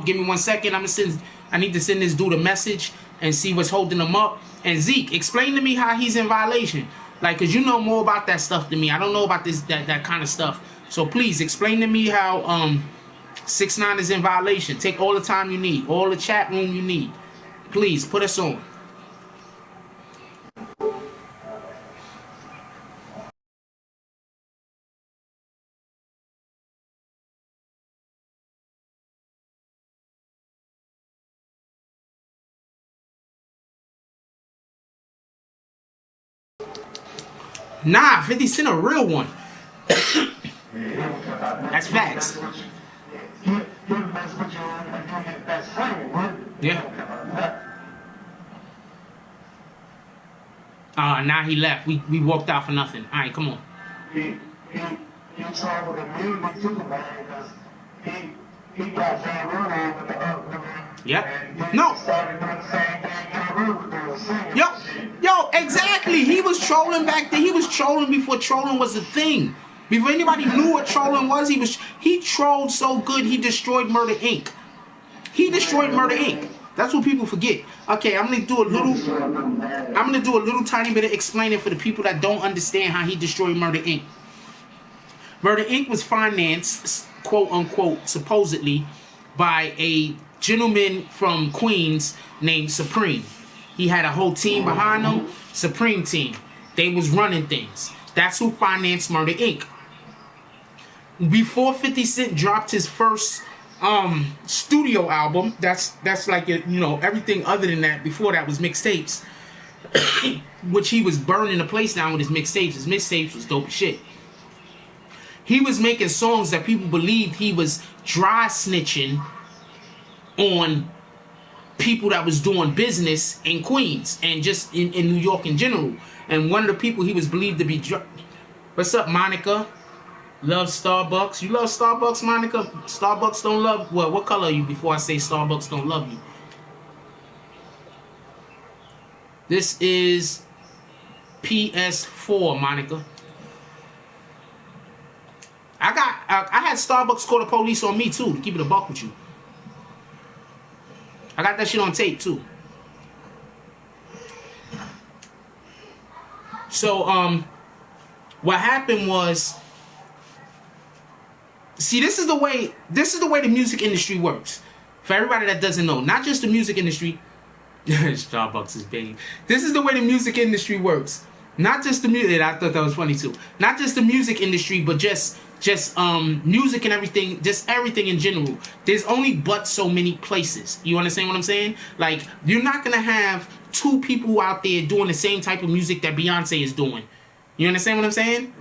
S1: Give me 1 second. I need to send this dude a message and see what's holding him up. And Zeke, explain to me how he's in violation. Like, cause you know more about that stuff than me. I don't know about that kind of stuff. So please explain to me how 6ix9ine is in violation. Take all the time you need, all the chat room you need. Please put us on. Nah, 50 Cent a real one. That's facts. Yeah. Now he left. We walked out for nothing. All right, come on.
S2: He traveled the music too, man, because he got Ja Rule on with the up.
S1: Yep. No.
S2: Started doing the same thing Ja Rule was doing.
S1: Yo, exactly. He was trolling back then. He was trolling before trolling was a thing. Before anybody knew what trolling was, he trolled so good he destroyed Murder Inc. He destroyed Murder Inc. That's what people forget. Okay, I'm gonna do a little tiny bit of explaining for the people that don't understand how he destroyed Murder Inc. Murder Inc. was financed, quote unquote, supposedly, by a gentleman from Queens named Supreme. He had a whole team behind him, Supreme Team. They was running things. That's who financed Murder Inc. Before 50 Cent dropped his first studio album, that's like, you know, everything other than that before that was mixtapes, which he was burning the place down with his mixtapes. His mixtapes was dope as shit. He was making songs that people believed he was dry snitching on people that was doing business in Queens and just in New York in general. And one of the people he was believed to be what's up, Monica? Love Starbucks. You love Starbucks, Monica? Starbucks don't love... Well, what color are you before I say Starbucks don't love you? This is PS4, Monica. I had Starbucks call the police on me, too, to keep it a buck with you. I got that shit on tape, too. So, what happened was... See, this is the way the music industry works. For everybody that doesn't know, not just the music industry. Starbucks is big. This is the way the music industry works. Not just the music. I thought that was funny too. Not just the music industry, but just music and everything. Just everything in general. There's only but so many places. You understand what I'm saying? Like, you're not gonna have two people out there doing the same type of music that Beyonce is doing. You understand what I'm saying?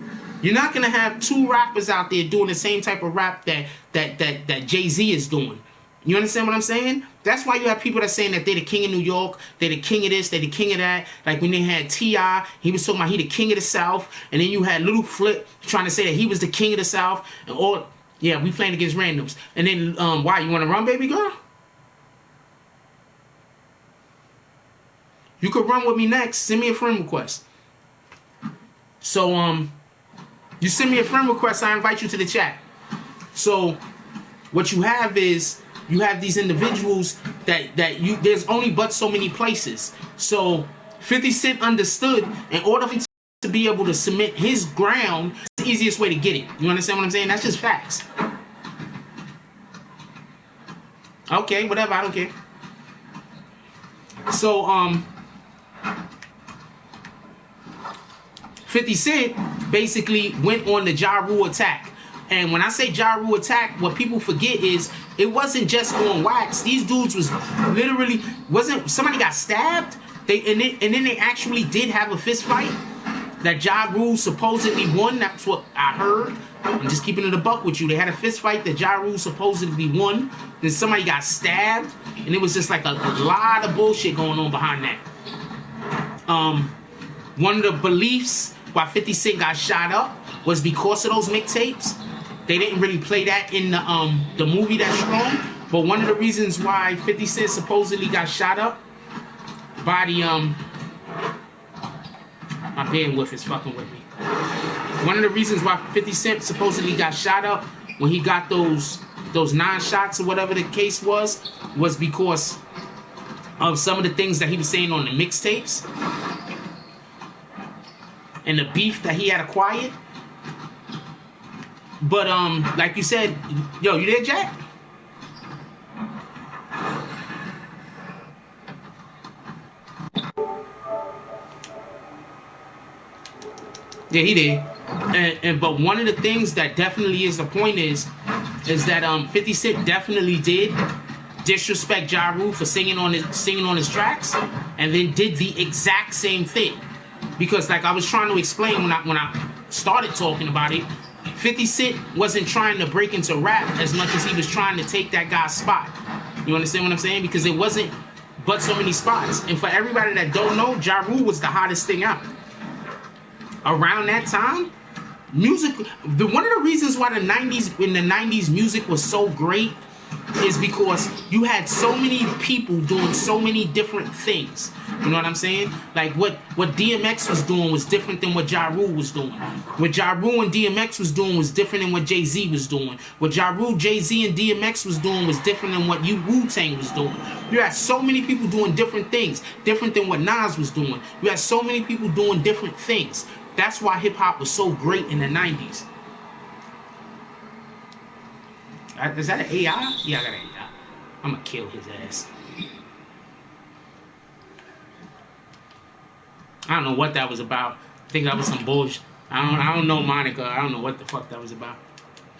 S1: You're not gonna have two rappers out there doing the same type of rap that Jay-Z is doing. You understand what I'm saying? That's why you have people that saying that they're the king of New York, they're the king of this, they're the king of that. Like when they had T.I., he was talking about he the king of the South, and then you had Little Flip trying to say that he was the king of the South, and all. Yeah, we playing against randoms. And then why you want to run, baby girl? You could run with me next. Send me a friend request. So you send me a friend request, I invite you to the chat. So what you have is you have these individuals that there's only but so many places. So 50 Cent understood in order for him to be able to submit his ground, it's the easiest way to get it. You understand what I'm saying? That's just facts. Okay, whatever, I don't care. So 50 Cent basically went on the Ja Rule attack. And when I say Ja Rule attack, what people forget is it wasn't just on wax. These dudes was literally, somebody got stabbed? And then they actually did have a fist fight that Ja Rule supposedly won. That's what I heard. I'm just keeping it a buck with you. They had a fist fight that Ja Rule supposedly won. Then somebody got stabbed. And it was just like a lot of bullshit going on behind that. One of the beliefs why 50 Cent got shot up was because of those mixtapes. They didn't really play that in the movie that strong. But one of the reasons why 50 Cent supposedly got shot up by the my bandwidth is fucking with me. One of the reasons why 50 Cent supposedly got shot up when he got those 9 shots or whatever the case was because of some of the things that he was saying on the mixtapes and the beef that he had acquired. But like you said, yo, you there, Jack? Yeah, he did. But one of the things that definitely is the point is that 50 Cent definitely did disrespect Ja Rule for singing on his tracks, and then did the exact same thing. Because like I was trying to explain when I started talking about it, 50 Cent wasn't trying to break into rap as much as he was trying to take that guy's spot. You understand what I'm saying? Because it wasn't but so many spots. And for everybody that don't know, Ja Rule was the hottest thing out. Around that time, music, one of the reasons why in the 90s music was so great is because you had so many people doing so many different things. You know what I'm saying? Like what DMX was doing was different than what Ja Rule was doing. What Ja Rule and DMX was doing was different than what Jay-Z was doing. What Ja Rule, Jay-Z, and DMX was doing was different than what Wu-Tang was doing. You had so many people doing different things, different than what Nas was doing. You had so many people doing different things. That's why hip-hop was so great in the 90s. Is that an AI? Yeah, I got an AI. I'm gonna kill his ass. I don't know what that was about. I think that was some bullshit. I don't know Monica. I don't know what the fuck that was about.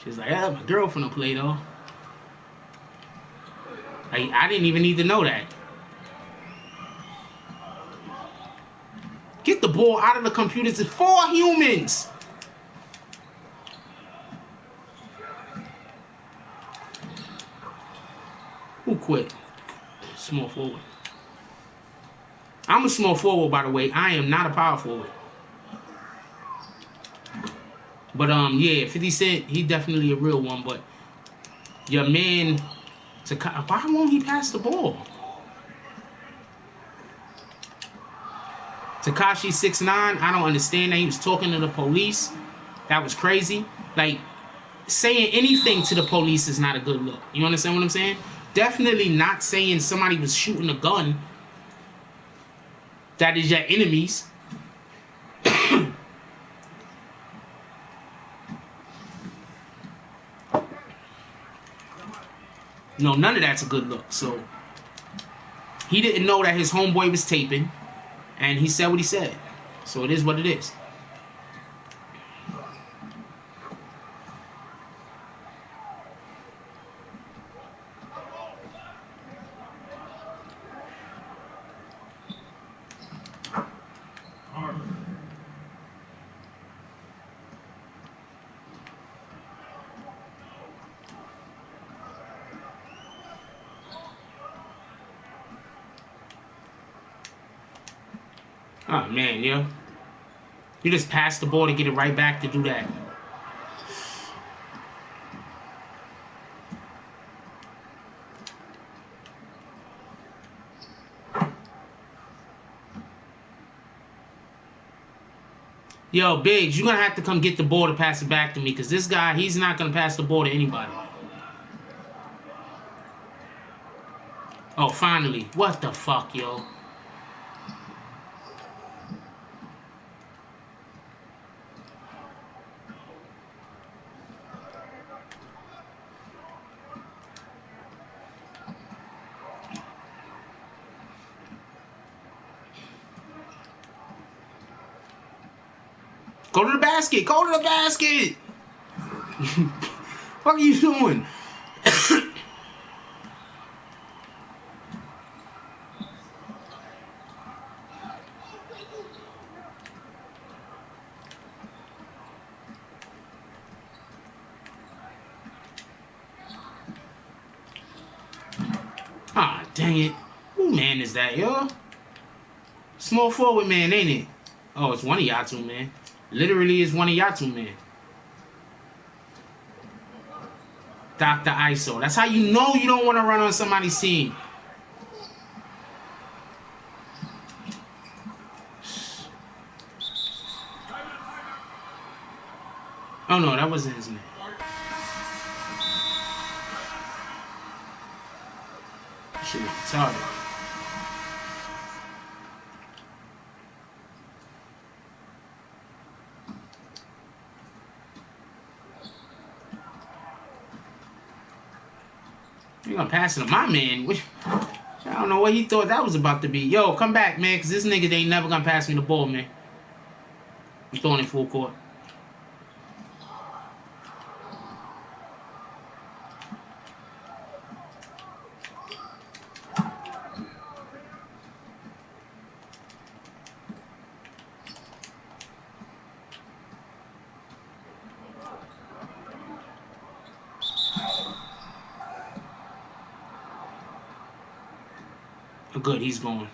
S1: She's like, yeah, my girlfriend will play though. I didn't even need to know that. Get the ball out of the computers. It's for humans. Who quit? Small forward. I'm a small forward, by the way. I am not a power forward. But yeah, 50 Cent, he definitely a real one. But your man, why won't he pass the ball? Tekashi 6ix9ine, I don't understand that. He was talking to the police. That was crazy. Like, saying anything to the police is not a good look. You understand what I'm saying? Definitely not saying somebody was shooting a gun. That is your enemies. No, none of that's a good look. So, he didn't know that his homeboy was taping. And he said what he said. So it is what it is. Oh, man, yo. You just pass the ball to get it right back to do that. Yo, Biggs, you're going to have to come get the ball to pass it back to me, because this guy, he's not going to pass the ball to anybody. Oh, finally. What the fuck, yo? Go to the basket. Go to the basket. What are you doing? Ah, dang it. Who man is that, yo? Small forward man, ain't it? Oh, it's one of y'all two, man. Literally, it's one of y'all two, man. Dr. ISO. That's how you know you don't want to run on somebody's team. Oh, no, that wasn't his name. Shit was retarded. You gonna pass it to my man? I don't know what he thought that was about to be. Yo, come back, man, because this nigga ain't never gonna pass me the ball, man. I'm throwing it full court. good. He's going.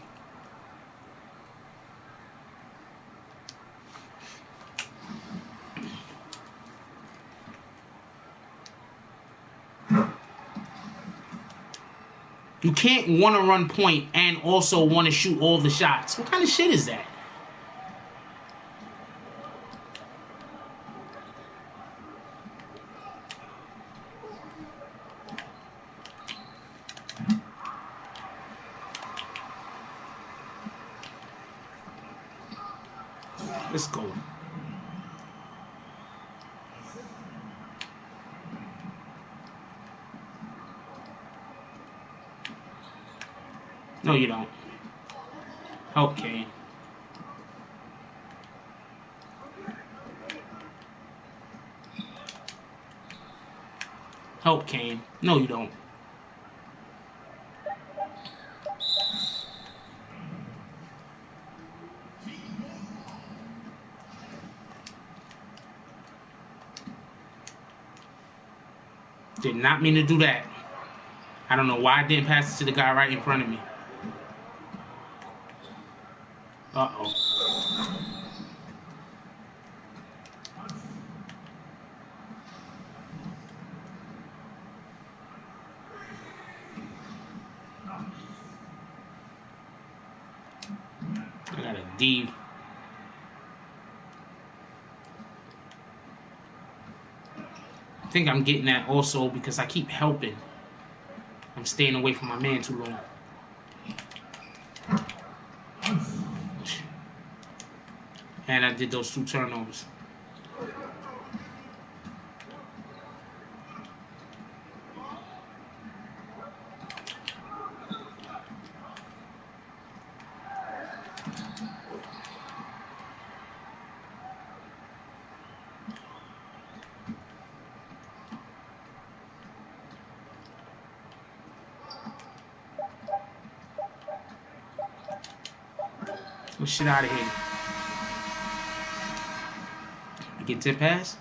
S1: You can't want to run point and also want to shoot all the shots. What kind of shit is that? Let's go. No, you don't. Okay. Help Kane. No, you don't. Did not mean to do that. I don't know why I didn't pass it to the guy right in front of me. Uh-oh. I got a D. I think I'm getting that also because I keep helping. I'm staying away from my man too long. And I did those 2 turnovers. Get shit out of here. I get 10 pass.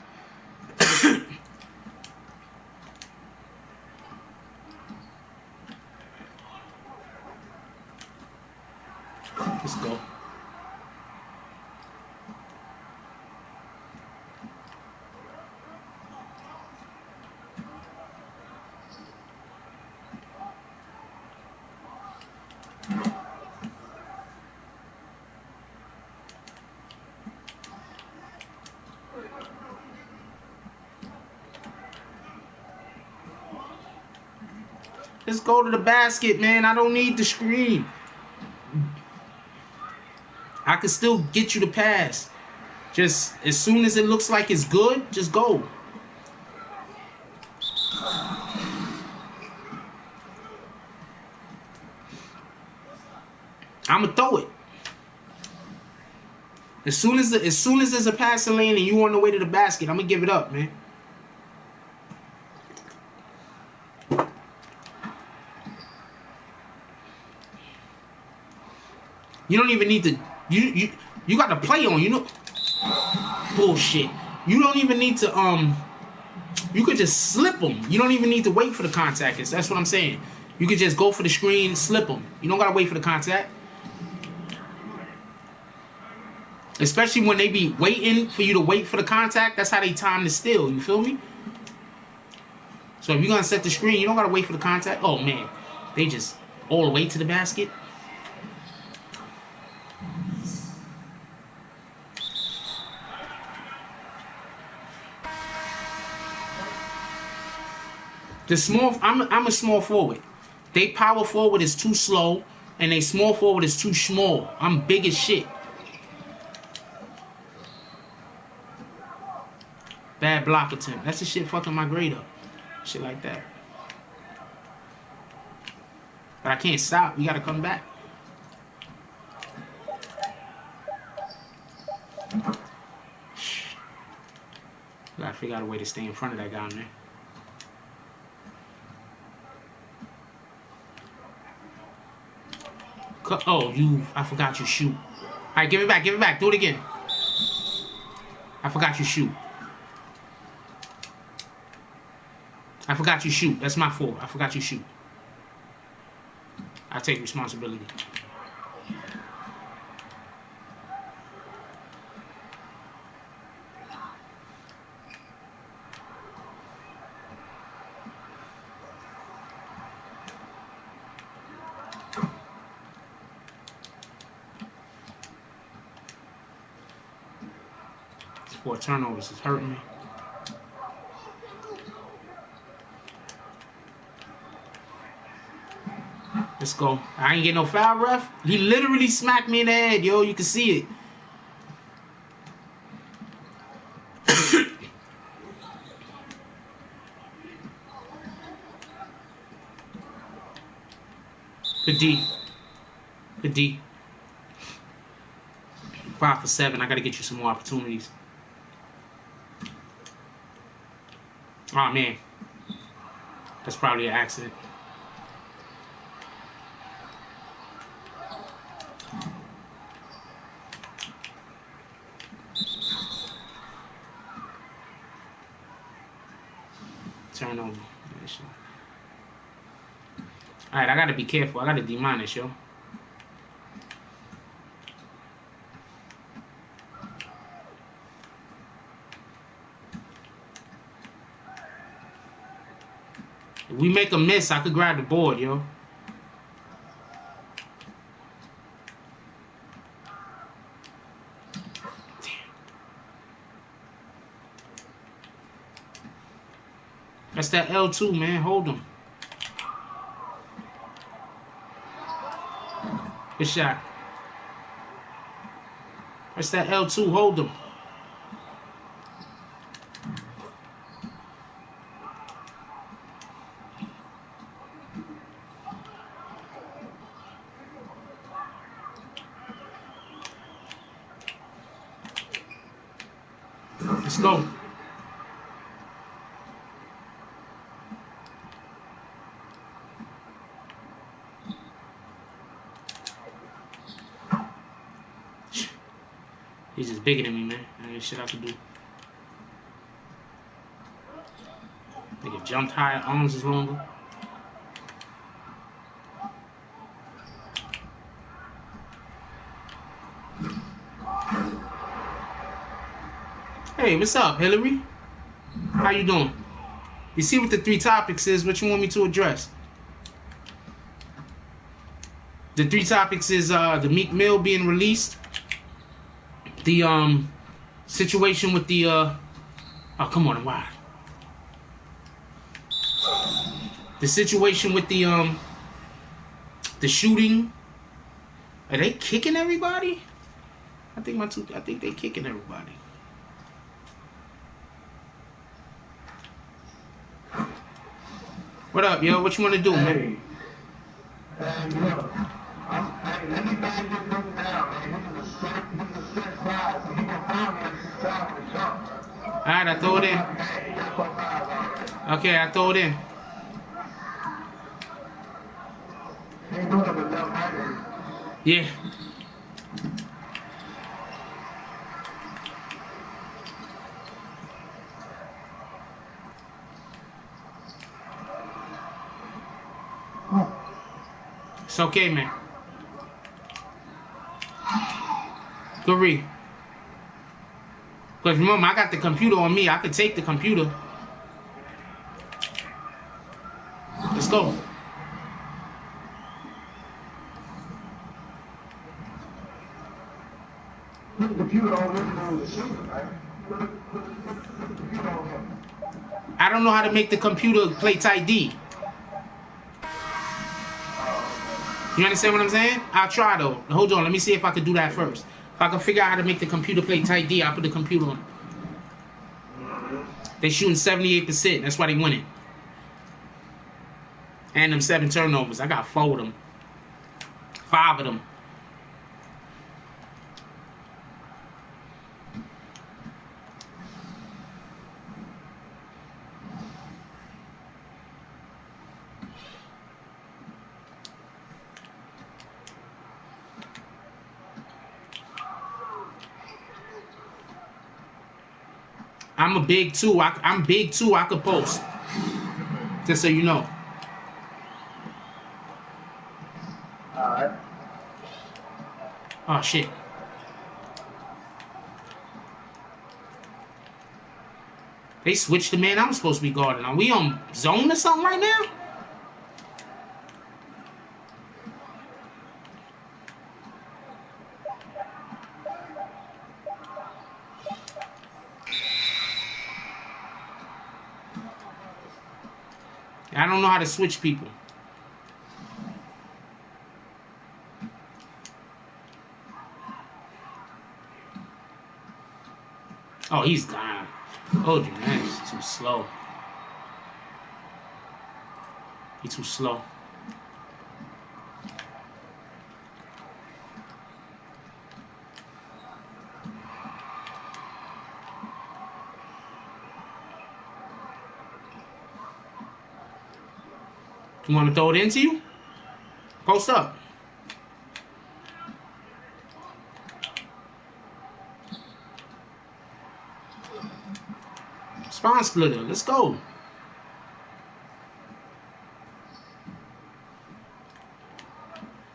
S1: Let's go. Let's go to the basket, man. I don't need the screen. I can still get you the pass. Just as soon as it looks like it's good, just go. I'ma throw it. As soon as there's a passing lane and you on the way to the basket, I'm gonna give it up, man. You don't even need to. You got to play on. You know. Bullshit. You don't even need to. You could just slip them. You don't even need to wait for the contact. That's what I'm saying. You could just go for the screen, slip them. You don't gotta wait for the contact. Especially when they be waiting for you to wait for the contact. That's how they time the steal. You feel me? So if you're gonna set the screen, you don't gotta wait for the contact. Oh man, they just all the way to the basket. The small, I'm a small forward. They power forward is too slow, and they small forward is too small. I'm big as shit. Bad block attempt. That's the shit fucking my grade up. Shit like that. But I can't stop. We gotta come back. Gotta figure out a way to stay in front of that guy, man. Oh, I forgot you shoot. Alright, give it back, do it again. I forgot you shoot. I forgot you shoot. That's my fault. I forgot you shoot. I take responsibility. Four turnovers is hurting me. Let's go. I ain't get no foul, ref. He literally smacked me in the head, yo. You can see it. Good D. Good D. 5 for 7. I got to get you some more opportunities. Oh, man. That's probably an accident. Turnover. Alright, I got to be careful. I got to D-minus, yo. If we make a miss, I could grab the board, yo. Damn. That's that L2, man. Hold him. Good shot. That's that L2. Hold him. Let's go. He's just bigger than me, man. Ain't shit I can do. Nigga jumped higher, arms is longer. Hey, what's up, Hillary? How you doing? You see what the 3 topics is? What you want me to address? The 3 topics is the Meek Mill being released, the situation with the oh, come on, why? The situation with the shooting. Are they kicking everybody? I think they kicking everybody. What up, yo? What you want to do, man? Alright, I throw it in. Okay, I throw it in. Yeah. It's okay, man. Good read. Because remember, I got the computer on me. I could take the computer. Let's go.
S2: Put the computer on the shooter, right?
S1: I don't know how to make the computer play tight D. You understand what I'm saying? I'll try though. Hold on, let me see if I can do that first. If I can figure out how to make the computer play tight D, I'll put the computer on. They shooting 78%. That's why they winning. And them 7 turnovers. I got 4 of them. 5 of them. I'm a big 2. I'm big 2. I could post. Just so you know. Oh, shit. They switched the man I'm supposed to be guarding. Are we on zone or something right now? I don't know how to switch people. Oh, he's gone. Oh, dude, that's too slow. He's too slow. You want to throw it into you? Post up. Spawn splitter. Let's go.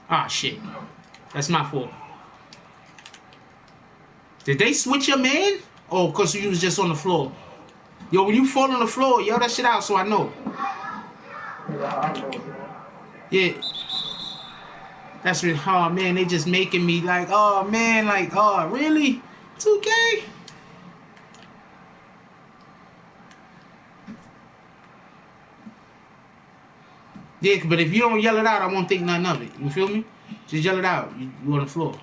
S1: Ah, shit. That's my fault. Did they switch your man? Oh, because you was just on the floor. Yo, when you fall on the floor, yell that shit out so I know. Yeah. That's really hard, man. They just making me like, oh, man, like, oh, really? 2K? Yeah, but if you don't yell it out, I won't think nothing of it. You feel me? Just yell it out. You on the floor.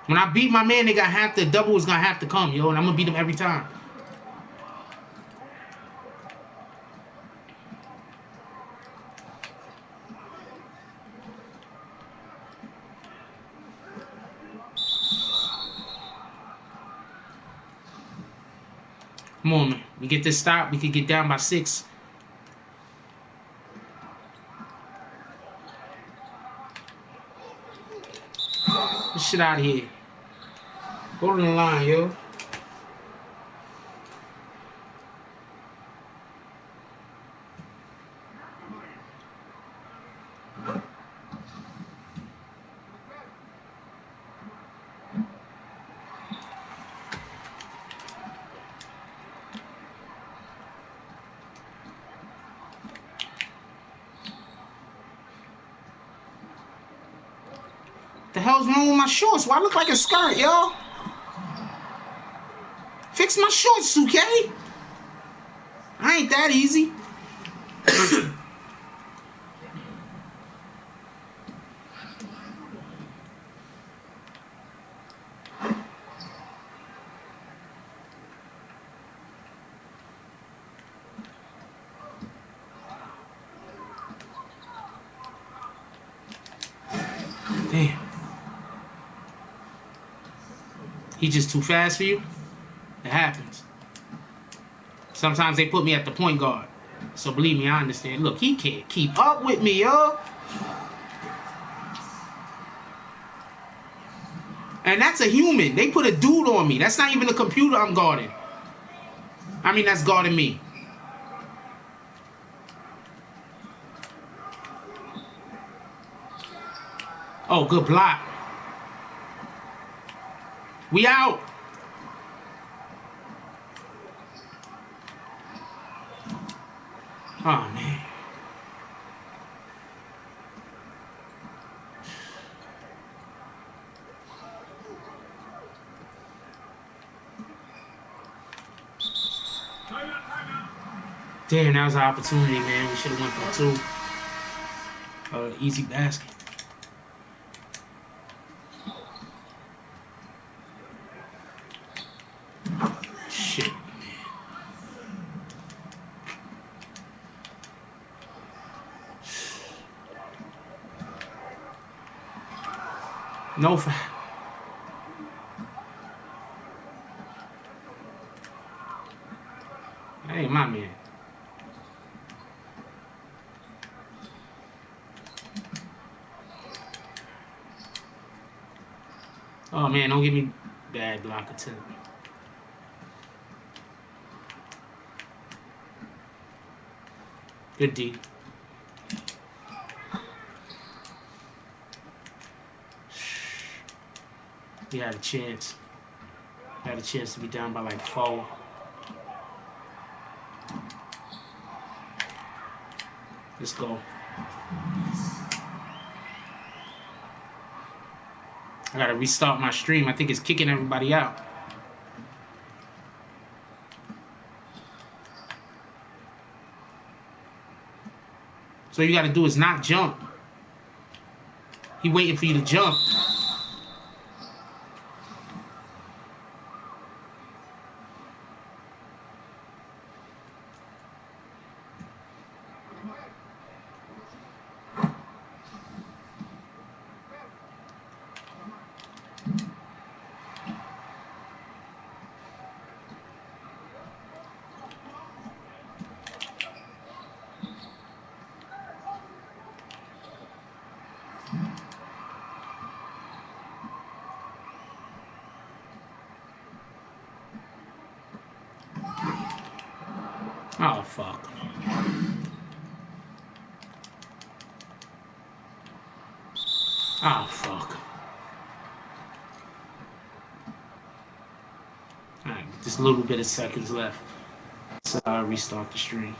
S1: When I beat my man, they got half the double is gonna have to come, yo, and I'm gonna beat him every time. Come on, man. We get this stop, we could get down by 6. Get this shit out of here. Go to the line, yo. The hell's wrong with my shorts? Why I look like a skirt, yo? Fix my shorts, 2K. I ain't that easy. Damn. He just too fast for you? It happens. Sometimes they put me at the point guard. So believe me, I understand. Look, he can't keep up with me, yo. And that's a human. They put a dude on me. That's not even a computer I'm guarding. I mean, that's guarding me. Oh, good block. We out. Oh, man. Damn, that was an opportunity, man. We should have went for 2. Easy basket. Shit, man. No foul. Hey, my man. Oh man, don't give me bad block attempt. Good D. We had a chance. Had a chance to be down by like 4. Let's go. I gotta restart my stream. I think it's kicking everybody out. So you gotta do is not jump. He waiting for you to jump. Oh, fuck. Oh, fuck. Alright, just a little bit of seconds left. So I'll restart the stream.